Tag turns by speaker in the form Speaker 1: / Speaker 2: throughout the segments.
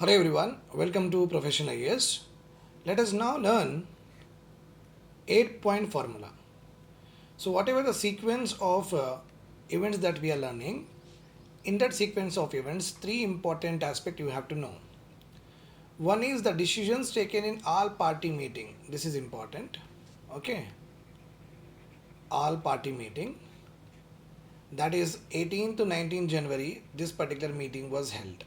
Speaker 1: Hello everyone, welcome to Profession IAS. Let us now learn 8-point formula. So whatever the sequence of events that we are learning, in that sequence of events, three important aspects you have to know. One is the decisions taken in all party meeting. This is important. Okay. All party meeting. That is 18 to 19 January, this particular meeting was held.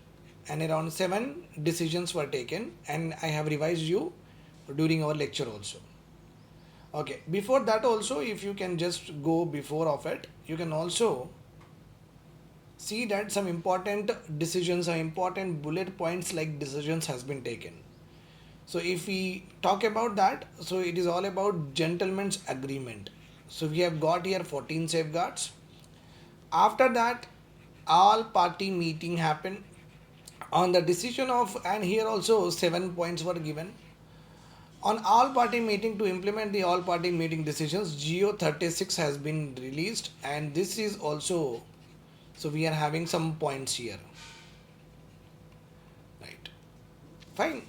Speaker 1: And around 7 decisions were taken, and I have revised you during our lecture also. Okay, before that also, if you can just go before of it, you can also see that some important decisions or important bullet points like decisions has been taken. So if we talk about that, so it is all about gentleman's agreement. So we have got here 14 safeguards. After that, all party meeting happened on the decision of, and here also 7 points were given. On all party meeting, to implement the all party meeting decisions, GO 36 has been released, and this is also, so we are having some points here, right? Fine.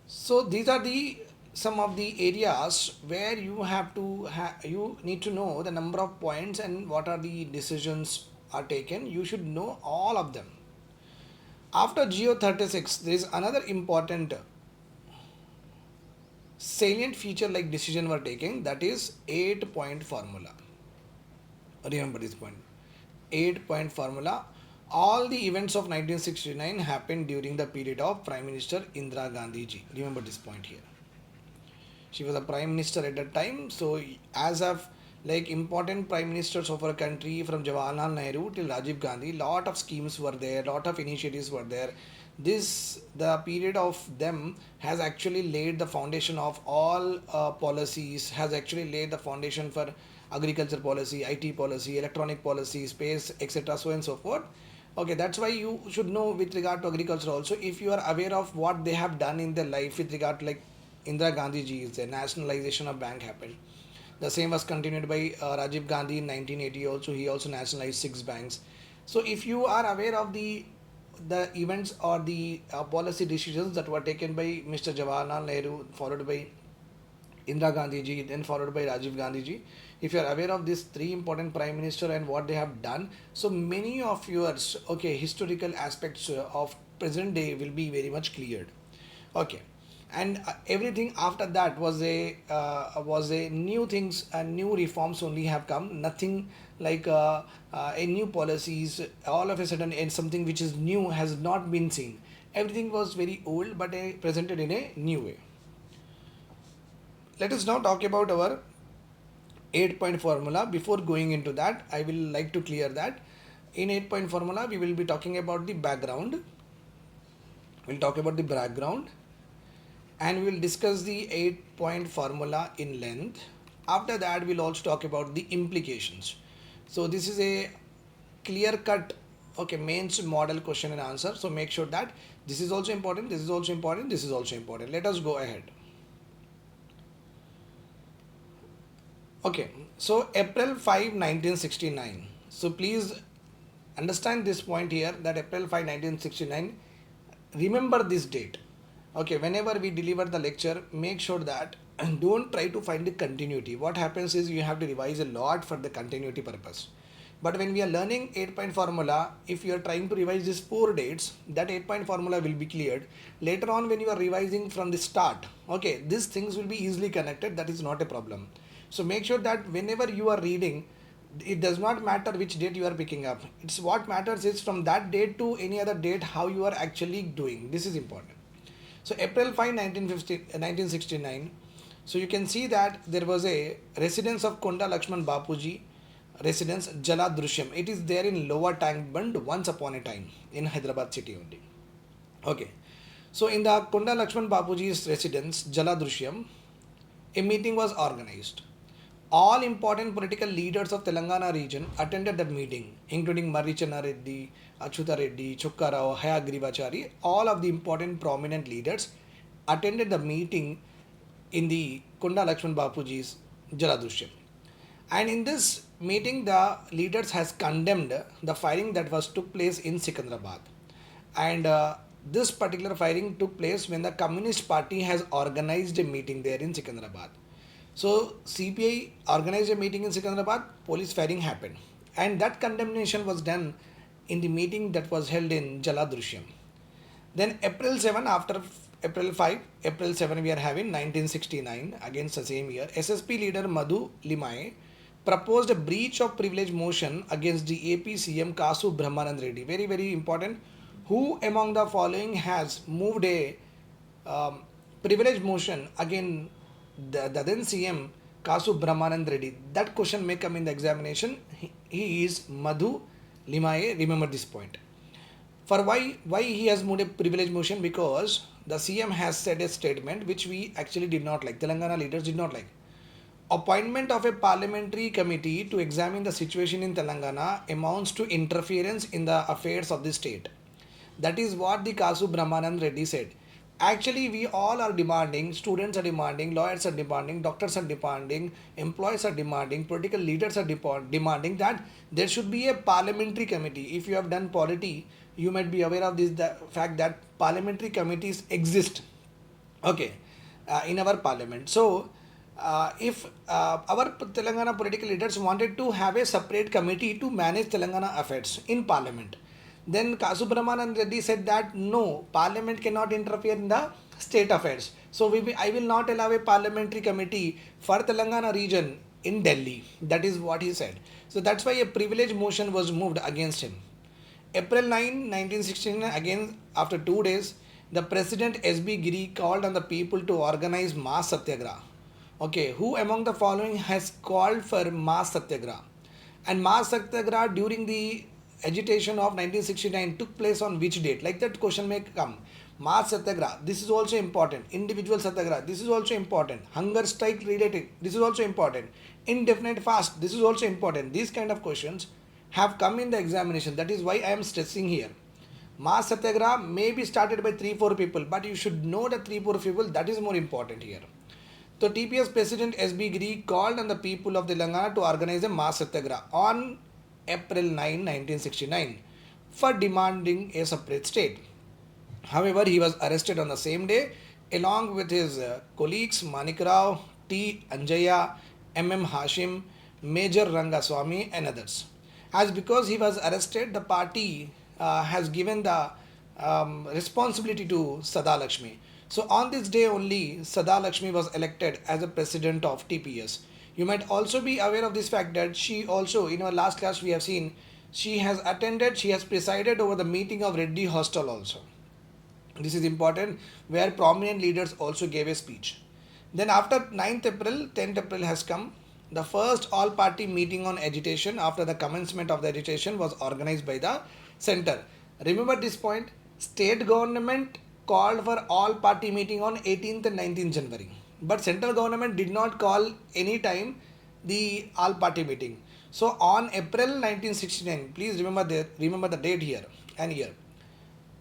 Speaker 1: So these are the some of the areas where you have to you need to know the number of points and what are the decisions are taken. You should know all of them. After GO 36, there is another important salient feature like decision were taking, that is 8-point formula. Remember this point. 8-point formula. All the events of 1969 happened during the period of Prime Minister Indira Gandhi ji. Remember this point here. She was a prime minister at that time. So as of like important prime ministers of our country from Jawaharlal Nehru till Rajiv Gandhi, lot of schemes were there, lot of initiatives were there. The period of them has actually laid the foundation of all policies, has actually laid the foundation for agriculture policy, IT policy, electronic policy, space, etc., so and so forth. Okay, that's why you should know with regard to agriculture also, if you are aware of what they have done in their life with regard to like Indira Gandhi ji, the nationalization of bank happened. The same was continued by Rajiv Gandhi in 1980 also. He also nationalized 6 banks. So if you are aware of the events or the policy decisions that were taken by Mr. Jawaharlal Nehru, followed by Indira Gandhi ji, then followed by Rajiv Gandhi ji. If you are aware of these three important prime minister and what they have done, so many of yours, okay, historical aspects of present day will be very much cleared. Okay, and everything after that was a new things and new reforms only have come. Nothing like a new policies. All of a sudden, and something which is new has not been seen. Everything was very old, but presented in a new way. Let us now talk about our 8-point formula. Before going into that, I will like to clear that in 8-point formula we will be talking about the background. We'll talk about the background, and we will discuss the 8-point formula in length. After that, we'll also talk about the implications. So this is a clear cut, okay, mains model question and answer. So make sure that this is also important, this is also important, this is also important. Let us go ahead. Okay, so April 5, 1969. So please understand this point here, that April 5, 1969, remember this date. Okay, whenever we deliver the lecture, make sure that don't try to find the continuity. What happens is you have to revise a lot for the continuity purpose. But when we are learning 8-point formula, if you are trying to revise these 4 dates, that 8-point formula will be cleared. Later on, when you are revising from the start, okay, these things will be easily connected. That is not a problem. So make sure that whenever you are reading, it does not matter which date you are picking up. It's what matters is from that date to any other date, how you are actually doing. This is important. So April 5, 1969. So you can see that there was a residence of Konda Lakshman Bapuji, residence Jala Drishyam. It is there in Lower Tank Bund once upon a time in Hyderabad city only. Okay. So in the Konda Lakshman Bapuji's residence Jala Drishyam, a meeting was organized. All important political leaders of Telangana region attended that meeting, including Marichanna Reddy, Achyuta Reddy, Chukka Rao, Hayagrivachari. All of the important prominent leaders attended the meeting in the Konda Lakshman Bapuji's Jaladushyam. And in this meeting, the leaders has condemned the firing that was took place in Secunderabad. And This particular firing took place when the Communist Party has organized a meeting there in Secunderabad. So CPI organized a meeting in Secunderabad, police firing happened. And that condemnation was done in the meeting that was held in Jaladrusham. Then April 7, after April 5, April 7 we are having 1969, against the same year, SSP leader Madhu Limaye proposed a breach of privilege motion against the AP CM Kasu Brahmanand Reddy. Very, very important. Who among the following has moved a privilege motion against the then CM Kasu Brahmanand Reddy? That question may come in the examination. He is Madhu Limaye. Remember this point. For why he has moved a privilege motion? Because the CM has said a statement which we actually did not like. Telangana leaders did not like. Appointment of a parliamentary committee to examine the situation in Telangana amounts to interference in the affairs of the state. That is what the Kasu Brahmanand Reddy said. Actually, we all are demanding, students are demanding, lawyers are demanding, doctors are demanding, employees are demanding, political leaders are demanding that there should be a parliamentary committee. If you have done polity, you might be aware of this, the fact that parliamentary committees exist, okay, in our parliament. So if our Telangana political leaders wanted to have a separate committee to manage Telangana affairs in parliament, then Kasu Brahmanand Reddy said that no, parliament cannot interfere in the state affairs. So I will not allow a parliamentary committee for Telangana region in Delhi. That is what he said. So that's why a privilege motion was moved against him. April 9, 1969, again after 2 days, the President S.B. Giri called on the people to organize mass satyagraha. Okay, who among the following has called for mass satyagraha? And mass satyagraha during the agitation of 1969 took place on which date? Like that question may come. Mass satyagraha, this is also important. Individual satyagraha, this is also important. Hunger strike related, this is also important. Indefinite fast, this is also important. These kind of questions have come in the examination. That is why I am stressing here. Mass satyagraha may be started by 3-4 people, but you should know the 3-4 people. That is more important here. So TPS President SB Giri called on the people of Telangana to organize a mass satyagraha on April 9, 1969 for demanding a separate state. However, he was arrested on the same day along with his colleagues Manik Rao, T. Anjaya, M.M. Hashim, Major Rangaswamy and others. As because he was arrested, the party has given the responsibility to Sada Lakshmi. So on this day only, Sada Lakshmi was elected as a president of TPS. You might also be aware of this fact that she also, in our last class we have seen, she has presided over the meeting of Reddy Hostel also. This is important, where prominent leaders also gave a speech. Then after 9th April, 10th April has come. The first all-party meeting on agitation after the commencement of the agitation was organized by the center. Remember this point, state government called for all-party meeting on 18th and 19th January. But central government did not call any time the all-party meeting. So on April 1969, please remember the date here and year.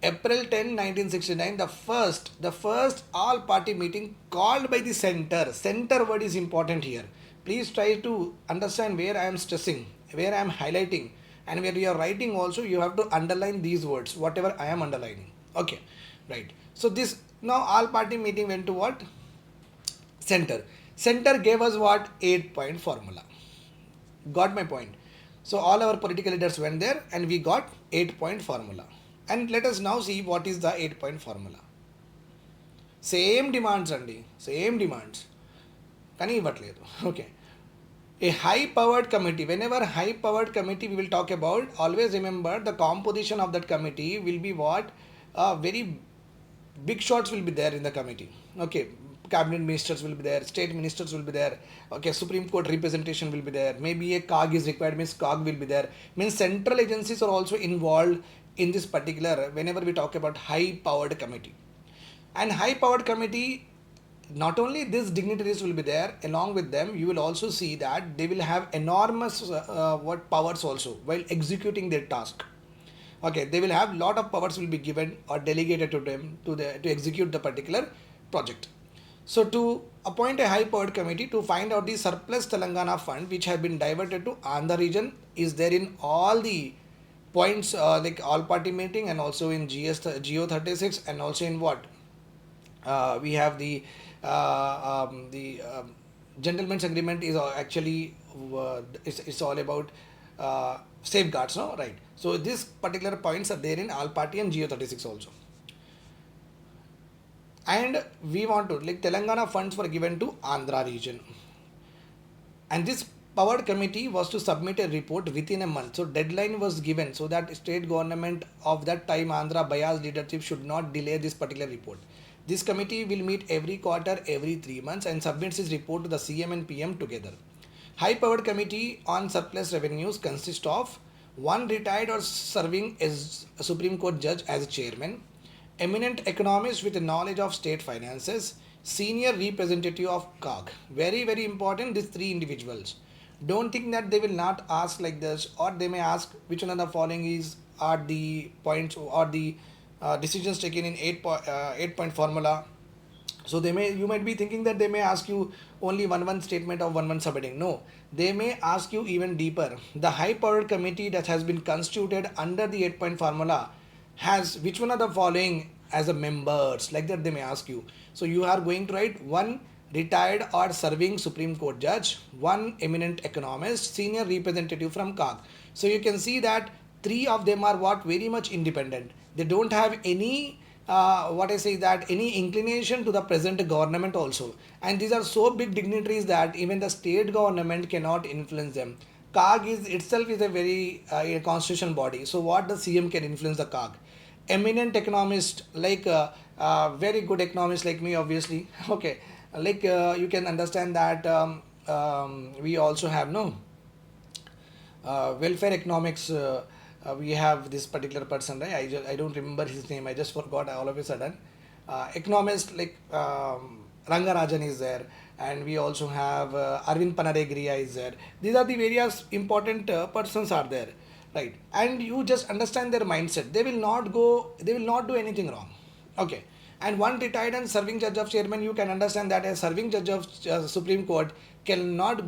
Speaker 1: April 10, 1969, the first all-party meeting called by the center. Center word is important here. Please try to understand where I am stressing, where I am highlighting, and where you are writing also, you have to underline these words, whatever I am underlining. Okay, right. So this, now all-party meeting went to what? Center. Center gave us what? 8-point formula. Got my point? So all our political leaders went there and we got 8-point formula. And let us now see what is the 8-point formula. Same demands, Andy. Same demands. Okay. A high-powered committee. Whenever high-powered committee we will talk about, always remember the composition of that committee will be what? Very big shots will be there in the committee. Okay. Cabinet ministers will be there, state ministers will be there, okay, Supreme Court representation will be there, maybe a COG is required, means COG will be there, means central agencies are also involved in this particular, whenever we talk about high powered committee. And high powered committee, not only these dignitaries will be there, along with them you will also see that they will have enormous powers also while executing their task. Okay, they will have lot of powers will be given or delegated to them to execute the particular project. So to appoint a high-powered committee to find out the surplus Telangana fund which have been diverted to Andhra region is there in all the points like all party meeting, and also in GO 36, and also in what we have the gentleman's agreement is actually it's all about safeguards, no, right? So these particular points are there in all party and GO 36 also. And we want to, like, Telangana funds were given to Andhra region, and this powered committee was to submit a report within a month. So deadline was given so that state government of that time, Andhra bias leadership, should not delay this particular report. This committee will meet every quarter, every 3 months, and submits its report to the CM and PM together. High powered committee on surplus revenues consists of one retired or serving as a Supreme Court judge as a chairman, eminent economist with knowledge of state finances, senior representative of COG. Very, very important, these three individuals. Don't think that they will not ask like this, or they may ask which one of the following is are the points or the decisions taken in 8 point formula. So you might be thinking that they may ask you only one statement of one subheading. No, they may ask you even deeper. The high powered committee that has been constituted under the 8 point formula has which one of the following as a members, like that they may ask you. So you are going to write one retired or serving Supreme Court judge, one eminent economist, senior representative from COG. So you can see that three of them are what, very much independent. They don't have any any inclination to the present government also, and these are so big dignitaries that even the state government cannot influence them. COG is itself is a very a constitutional body, so what the CM can influence the COG? Eminent economist, like very good economist like me, obviously. Okay, like you can understand that we also have no welfare economics. We have this particular person, right? I don't remember his name. I just forgot all of a sudden. Economist like Rangarajan is there, and we also have Arvind Panaregriya is there. These are the various important persons are there, right? And you just understand their mindset. They will not go. They will not do anything wrong. Okay. And one retired and serving judge of chairman, you can understand that a serving judge of Supreme Court cannot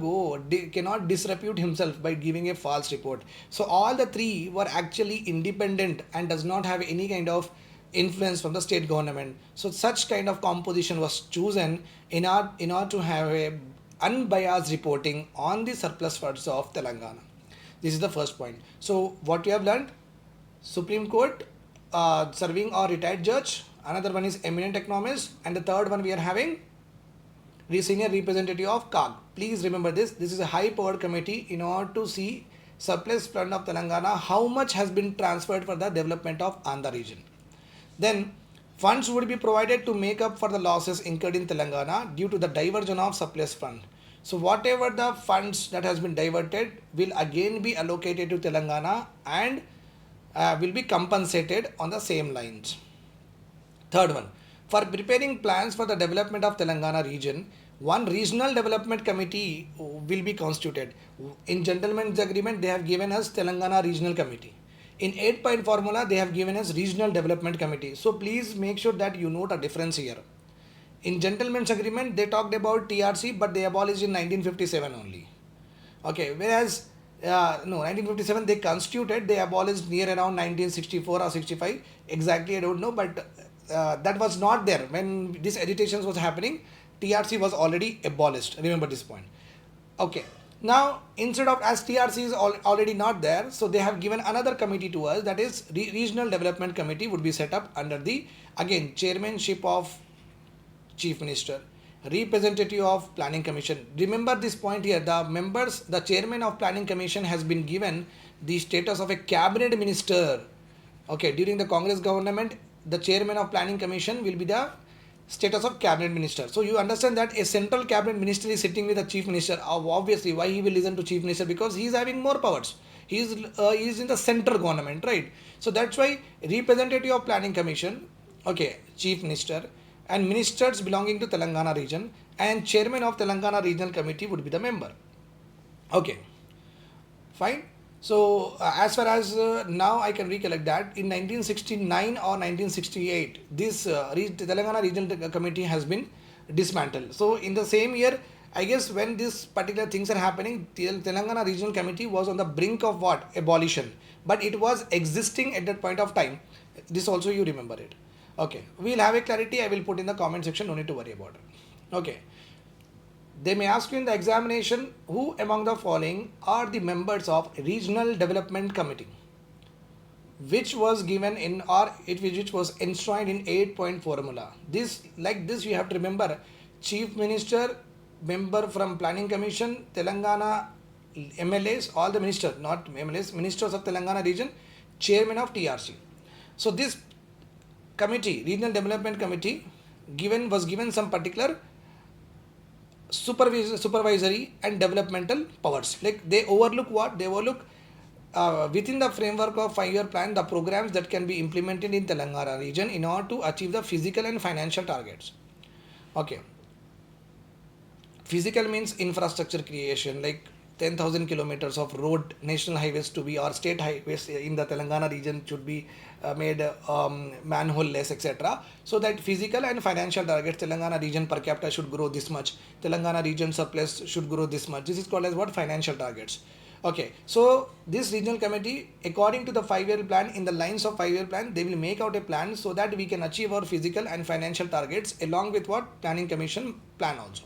Speaker 1: disrepute himself by giving a false report. So all the three were actually independent and does not have any kind of influence from the state government. So such kind of composition was chosen in order to have a unbiased reporting on the surplus funds of Telangana. This is the first point. So what you have learned: Supreme Court serving or retired judge, another one is eminent economist, and the third one we are having the senior representative of COG. Please remember this. This is a high powered committee in order to see surplus fund of Telangana, how much has been transferred for the development of Andhra region. Then funds would be provided to make up for the losses incurred in Telangana due to the diversion of surplus fund. So whatever the funds that has been diverted will again be allocated to Telangana and will be compensated on the same lines. Third one, for preparing plans for the development of Telangana region, one regional development committee will be constituted. In gentleman's agreement, they have given us Telangana regional committee. In 8-point formula, they have given us regional development committee. So please make sure that you note a difference here. In gentleman's agreement, they talked about TRC, but they abolished in 1957 only. Okay, whereas 1957 they constituted, they abolished near around 1964 or 65. Exactly, I don't know, but that was not there when this agitation was happening. TRC was already abolished. Remember this point. Okay. Now, instead of, as TRC is already not there, so they have given another committee to us, that is Regional Development Committee would be set up under the, again, chairmanship of Chief Minister, representative of Planning Commission. Remember this point here, the chairman of Planning Commission has been given the status of a cabinet minister. Okay, during the Congress government, the chairman of Planning Commission will be the status of cabinet minister. So you understand that a central cabinet minister is sitting with the chief minister. Obviously, why he will listen to chief minister? Because he is having more powers. He is in the central government, right? So that's why representative of Planning Commission, okay, chief minister, and ministers belonging to Telangana region, and chairman of Telangana regional committee would be the member. Okay, fine. So as far as now I can recollect that in 1969 or 1968, this Telangana Regional Committee has been dismantled. So in the same year, I guess when these particular things are happening, Telangana Regional Committee was on the brink of what? Abolition. But it was existing at that point of time. This also you remember it. Okay. We'll have a clarity. I will put in the comment section. No need to worry about it. Okay. They may ask you in the examination, who among the following are the members of Regional Development Committee, which was given in or which was enshrined in 8-point formula. This, like this, you have to remember: Chief Minister, member from Planning Commission, Telangana MLAs, all the ministers, not MLAs, ministers of Telangana region, chairman of TRC. So this committee, Regional Development Committee, was given some particular supervisory and developmental powers. Like they overlook what? They overlook within the framework of 5-year plan, the programs that can be implemented in Telangana region in order to achieve the physical and financial targets. Okay. Physical means infrastructure creation, like 10,000 kilometers of road, national highways to be, or state highways in the Telangana region should be made manhole less, etc. So that physical and financial targets, Telangana region per capita should grow this much, Telangana region surplus should grow this much. This is called as what? Financial targets. Okay, so this regional committee, according to the 5-year plan, in the lines of 5-year plan, they will make out a plan so that we can achieve our physical and financial targets along with what? Planning Commission plan also.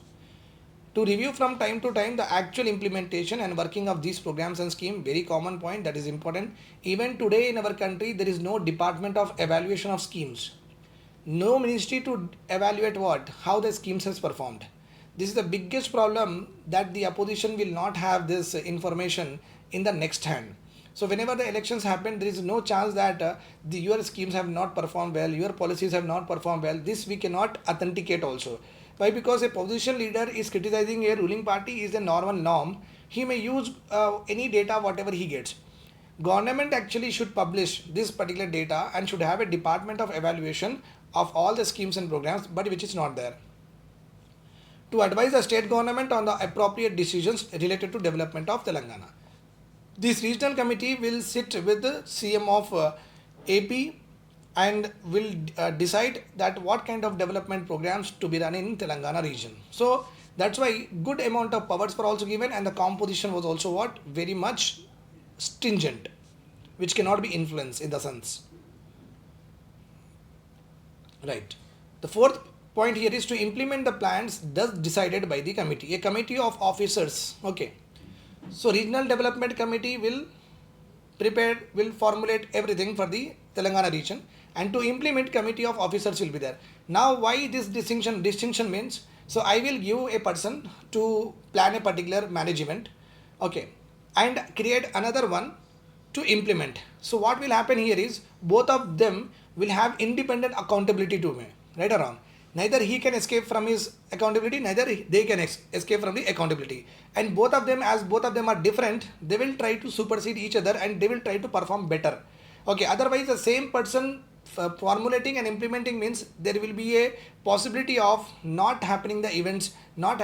Speaker 1: To review from time to time the actual implementation and working of these programs and scheme, very common point that is important. Even today in our country, there is no department of evaluation of schemes. No ministry to evaluate what? How the schemes has performed. This is the biggest problem, that the opposition will not have this information in the next hand. So whenever the elections happen, there is no chance that your schemes have not performed well, your policies have not performed well. This we cannot authenticate also. Why? Because a opposition leader is criticizing a ruling party is a normal norm. He may use any data, whatever he gets. Government actually should publish this particular data and should have a department of evaluation of all the schemes and programs, but which is not there. To advise the state government on the appropriate decisions related to development of Telangana. This regional committee will sit with the CM of AP and will decide that what kind of development programs to be run in Telangana region. So that's why good amount of powers were also given, and the composition was also what? Very much stringent, which cannot be influenced in the sense. Right. The fourth point here is to implement the plans thus decided by the committee. A committee of officers. Okay. So regional development committee will formulate everything for the Telangana region, and to implement committee of officers will be there. Now why this distinction? Distinction means, so I will give a person to plan a particular management, okay, and create another one to implement. So what will happen here is both of them will have independent accountability to me, right or wrong? Neither he can escape from his accountability, neither they can escape from the accountability. And both of them, as both of them are different, they will try to supersede each other and they will try to perform better. Okay, otherwise the same person formulating and implementing means there will be a possibility of not happening the events, not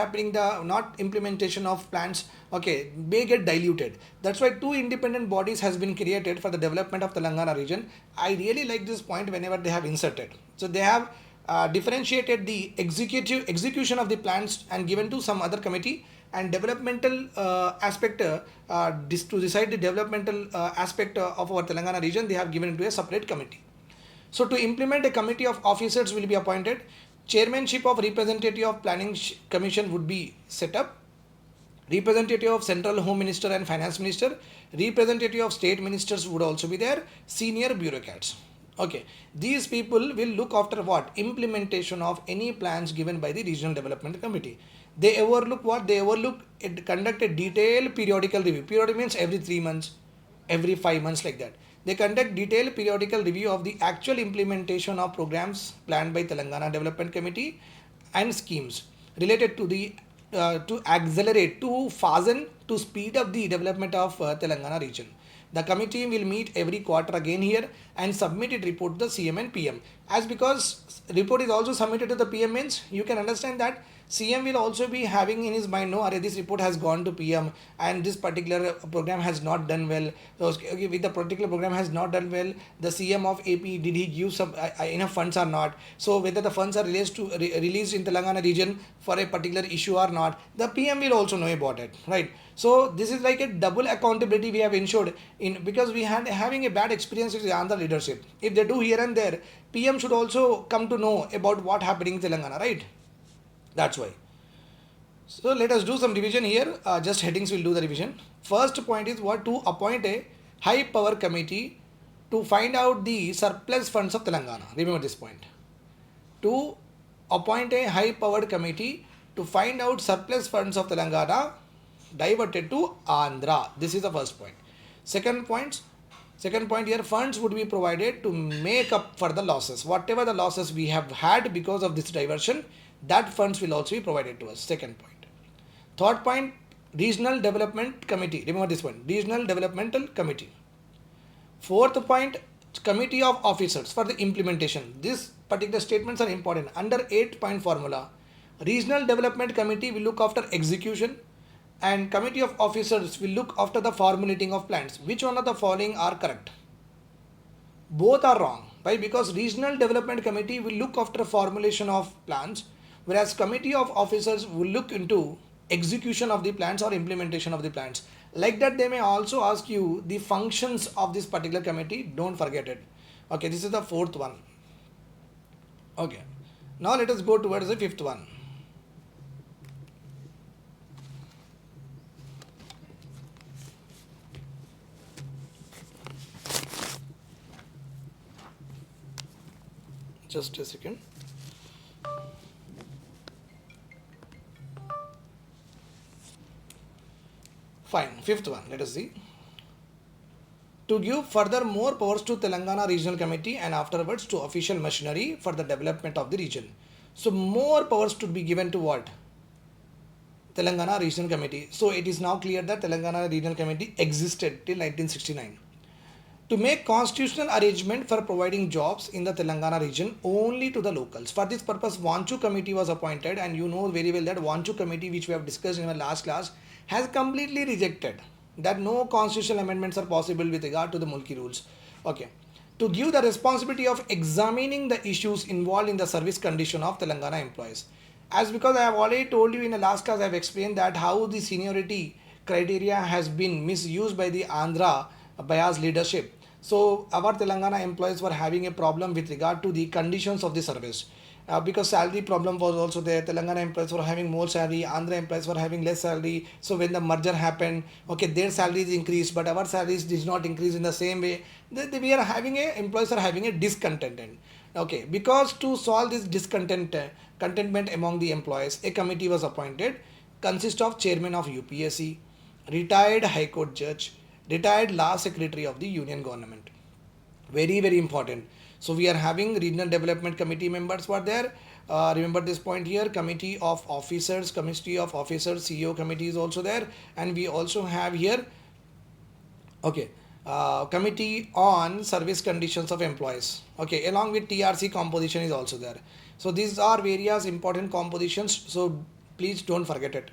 Speaker 1: implementation of plans, okay, may get diluted. That's why two independent bodies has been created for the development of Telangana region. I really like this point whenever they have inserted. So they have differentiated the execution of the plans and given to some other committee, and developmental aspect to decide the developmental aspect of our Telangana region, they have given it to a separate committee. So to implement, a committee of officers will be appointed. Chairmanship of representative of planning commission would be set up. Representative of central home minister and finance minister, representative of state ministers would also be there, senior bureaucrats. Okay, these people will look after what? Implementation of any plans given by the regional development committee. They overlook what? They overlook it, conduct a detailed periodical review. Periodic means every 3 months, every 5 months, like that. They conduct detailed periodical review of the actual implementation of programs planned by Telangana Development Committee and schemes related to the to accelerate, to fasten, to speed up the development of Telangana region. The committee will meet every quarter again here. and submitted report to the CM and PM. As because report is also submitted to the PM means you can understand that CM will also be having in his mind, no, this report has gone to PM and this particular program has not done well. So okay, with the particular program has not done well, the CM of AP, did he give some enough funds or not? So whether the funds are released in Telangana region for a particular issue or not, the PM will also know about it, right? So this is like a double accountability we have ensured in, because we had having a bad experience with the Andhra leadership. If they do here and there, PM should also come to know about what happening in Telangana, right? That's why. So let us do some revision here. Just headings will do the revision. First point is what to appoint a high power committee to find out the surplus funds of Telangana. Remember this point. To appoint a high powered committee to find out surplus funds of Telangana diverted to Andhra. This is the first point. Second point here, funds would be provided to make up for the losses. Whatever the losses we have had because of this diversion, that funds will also be provided to us. Second point. Third point, regional development committee. Remember this one, regional developmental committee. Fourth point, committee of officers for the implementation. These particular statements are important. Under 8-point formula, regional development committee will look after execution and committee of officers will look after the formulating of plans. Which one of the following are correct? Both are wrong. Why? Because regional development committee will look after formulation of plans, whereas committee of officers will look into execution of the plans or implementation of the plans. Like that, they may also ask you the functions of this particular committee. Don't forget it. Okay, this is the fourth one. Okay, now let us go towards the fifth one. Just a second. Fine, fifth one, let us see. To give further more powers to Telangana Regional Committee and afterwards to official machinery for the development of the region. So more powers to be given to what? Telangana Regional Committee. So it is now clear that Telangana Regional Committee existed till 1969. To make constitutional arrangement for providing jobs in the Telangana region only to the locals. For this purpose, Vanchu committee was appointed, and you know very well that Vanchu committee, which we have discussed in our last class, has completely rejected that no constitutional amendments are possible with regard to the Mulki rules. Okay. To give the responsibility of examining the issues involved in the service condition of Telangana employees. As because I have already told you in the last class, I have explained that how the seniority criteria has been misused by the Andhra bias leadership. So our Telangana employees were having a problem with regard to the conditions of the service. Because salary problem was also there. Telangana employees were having more salary, Andhra employees were having less salary. So when the merger happened, okay, their salaries increased, but our salaries did not increase in the same way. We are having employees are having a discontent. Okay, because to solve this contentment among the employees, a committee was appointed, consist of chairman of UPSC, retired High Court judge, retired law secretary of the union government. Very, very important. So we are having regional development committee members were there. Remember this point here, committee of officers, CEO committee is also there. And we also have here, okay, committee on service conditions of employees. Okay, along with TRC composition is also there. So these are various important compositions. So please don't forget it.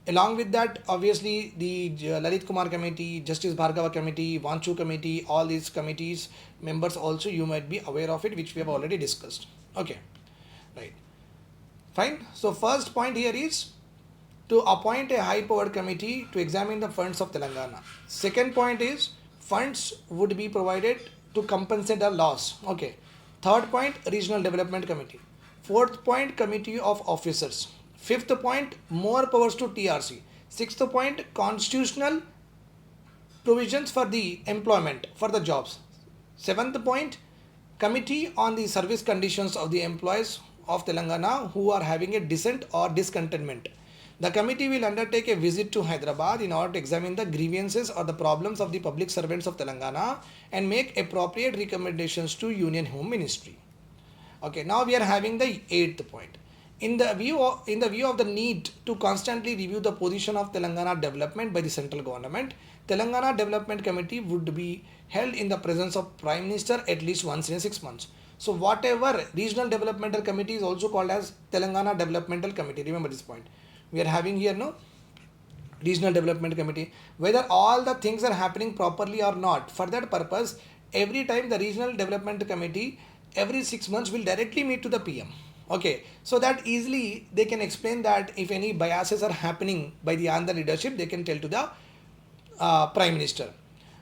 Speaker 1: Along with that, obviously, the Lalit Kumar committee, Justice Bhargava committee, Vanchu committee, all these committees members also you might be aware of it, which we have already discussed. Okay, right. Fine. So first point here is to appoint a high-powered committee to examine the funds of Telangana. Second point is funds would be provided to compensate the loss. Okay. Third point, regional development committee. Fourth point, committee of officers. Fifth point, more powers to TRC. Sixth point, constitutional provisions for the employment, for the jobs. Seventh point, committee on the service conditions of the employees of Telangana who are having a dissent or discontentment. The committee will undertake a visit to Hyderabad in order to examine the grievances or the problems of the public servants of Telangana and make appropriate recommendations to Union Home Ministry. Okay, now we are having the eighth point. In the view of the need to constantly review the position of Telangana development by the central government, Telangana Development Committee would be held in the presence of Prime Minister at least once in 6 months. So whatever Regional Developmental Committee is also called as Telangana Developmental Committee. Remember this point. We are having here no Regional Development Committee, whether all the things are happening properly or not. For that purpose, every time the Regional Development Committee every 6 months will directly meet to the PM. Okay, so that easily they can explain that if any biases are happening by the Andhra leadership, they can tell to the Prime Minister.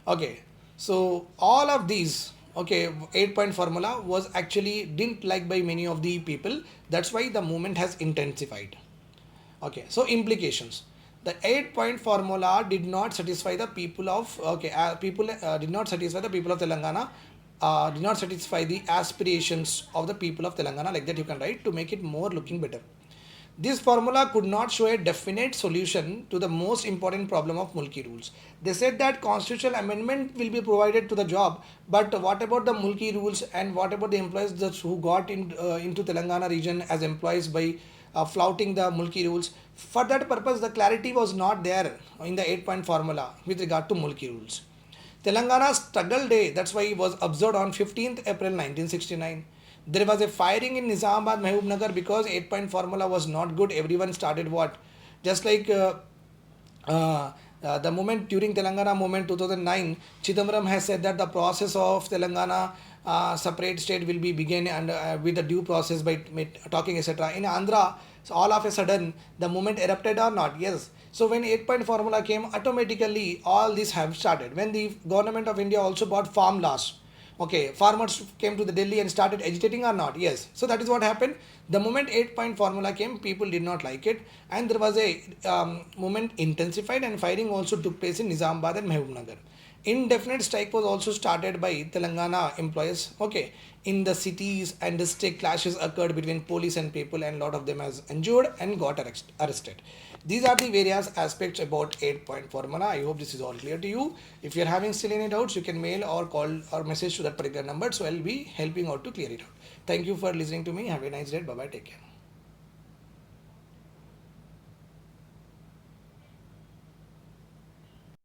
Speaker 1: Okay, so all of these, okay, 8 point formula was actually didn't like by many of the people. That's why the movement has intensified. Okay, so implications. The 8 point formula did not satisfy the people of people did not satisfy the people of Telangana, did not satisfy the aspirations of the people of Telangana, like that you can write to make it more looking better. This formula could not show a definite solution to the most important problem of Mulki rules. They said that constitutional amendment will be provided to the job, but what about the Mulki rules and what about the employees who got into Telangana region as employees by flouting the Mulki rules? For that purpose, the clarity was not there in the 8 point formula with regard to Mulki rules. Telangana struggle day, that's why it was observed on 15th April 1969. There was a firing in Nizamabad, Mahbubnagar because 8 point formula was not good. Everyone started what? Just like the moment during Telangana movement 2009, Chidambaram has said that the process of Telangana separate state will be begin and with the due process by talking etc. In Andhra, so all of a sudden the movement erupted or not? Yes. So when 8 point formula came, automatically all this have started. When the government of India also bought farm laws, okay, farmers came to the Delhi and started agitating or not? Yes. So that is what happened. The moment 8 point formula came, people did not like it, and there was a movement intensified, and firing also took place in Nizamabad and Mahbubnagar. Indefinite strike was also started by Telangana employees. Okay, in the cities and district clashes occurred between police and people, and lot of them has injured and got arrested. These are the various aspects about 8 point formula. I hope this is all clear to you. If you are having still any doubts, you can mail or call or message to that particular number. So I'll be helping out to clear it out. Thank you for listening to me. Have a nice day. Bye bye. Take care.